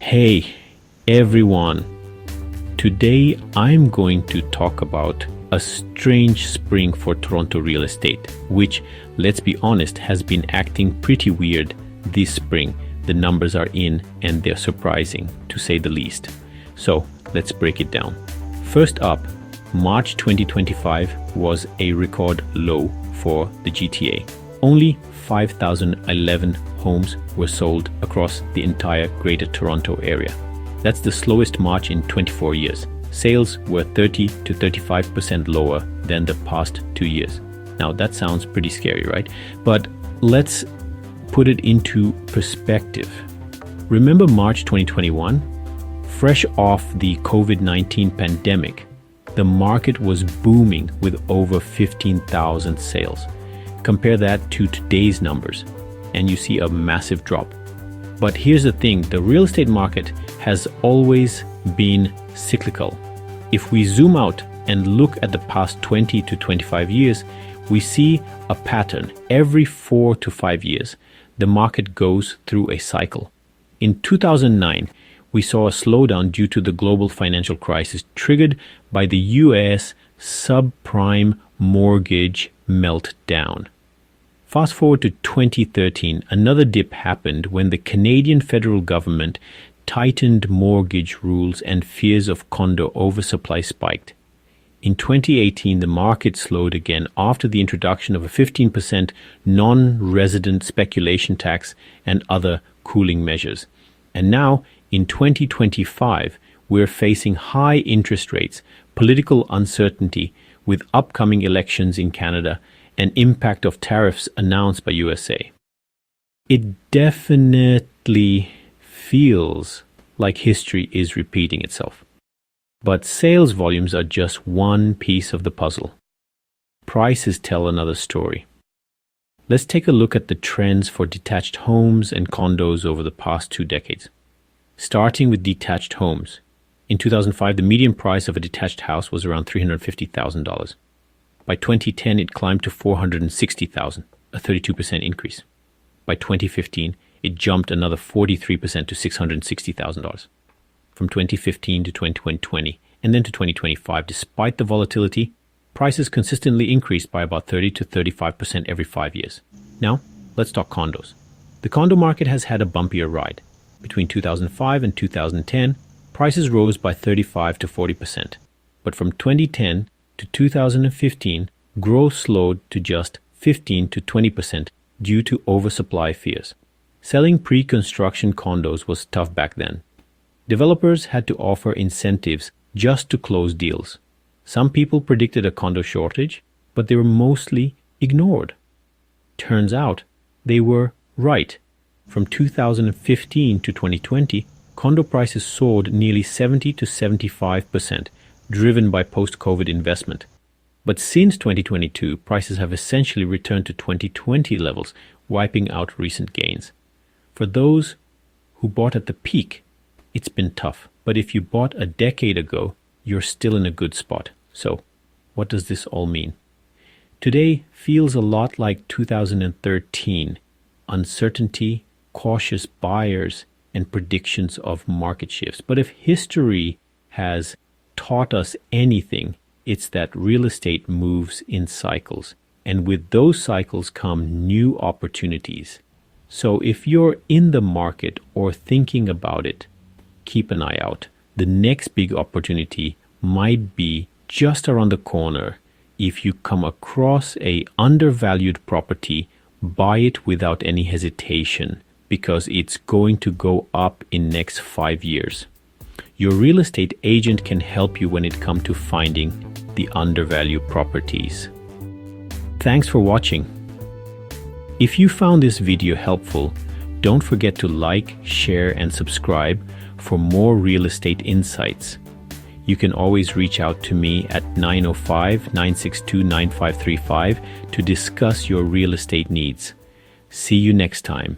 Hey everyone, today I'm going to talk about a strange spring for Toronto real estate, which, let's be honest, has been acting pretty weird this spring. The numbers are in and they're surprising, to say the least. So let's break it down. First up, March 2025 was a record low for the GTA. Only 5,011 homes were sold across the entire Greater Toronto area. That's the slowest March in 24 years. Sales were 30 to 35% lower than the past 2 years. Now that sounds pretty scary, right? But let's put it into perspective. Remember March 2021? Fresh off the COVID-19 pandemic, the market was booming with over 15,000 sales. Compare that to today's numbers, and you see a massive drop. But here's the thing, the real estate market has always been cyclical. If we zoom out and look at the past 20 to 25 years, we see a pattern. Every 4 to 5 years, the market goes through a cycle. In 2009, we saw a slowdown due to the global financial crisis triggered by the US subprime mortgage meltdown. Fast forward to 2013, another dip happened when the Canadian federal government tightened mortgage rules and fears of condo oversupply spiked. In 2018, the market slowed again after the introduction of a 15% non-resident speculation tax and other cooling measures. And now, in 2025, we're facing high interest rates, political uncertainty with upcoming elections in Canada, and impact of tariffs announced by USA. It definitely feels like history is repeating itself. But sales volumes are just one piece of the puzzle. Prices tell another story. Let's take a look at the trends for detached homes and condos over the past 2 decades. Starting with detached homes. In 2005, the median price of a detached house was around $350,000. By 2010, it climbed to $460,000, a 32% increase. By 2015, it jumped another 43% to $660,000. From 2015 to 2020, and then to 2025, despite the volatility, prices consistently increased by about 30 to 35% every 5 years. Now, let's talk condos. The condo market has had a bumpier ride. Between 2005 and 2010, prices rose by 35 to 40%. But from 2010 to 2015, growth slowed to just 15 to 20% due to oversupply fears. Selling pre-construction condos was tough back then. Developers had to offer incentives just to close deals. Some people predicted a condo shortage, but they were mostly ignored. Turns out they were right. From 2015 to 2020, condo prices soared nearly 70 to 75%, driven by post-COVID investment. But since 2022, prices have essentially returned to 2020 levels, wiping out recent gains. For those who bought at the peak, it's been tough. But if you bought a decade ago, you're still in a good spot. So, what does this all mean? Today feels a lot like 2013. Uncertainty, cautious buyers, and predictions of market shifts. But if history has taught us anything, it's that real estate moves in cycles, and with those cycles come new opportunities. So if you're in the market or thinking about it, keep an eye out. The next big opportunity might be just around the corner. If you come across a undervalued property, buy it without any hesitation, because it's going to go up in next 5 years. Your real estate agent can help you when it comes to finding the undervalued properties. Thanks for watching. If you found this video helpful, don't forget to like, share, and subscribe for more real estate insights. You can always reach out to me at 905-962-9535 to discuss your real estate needs. See you next time.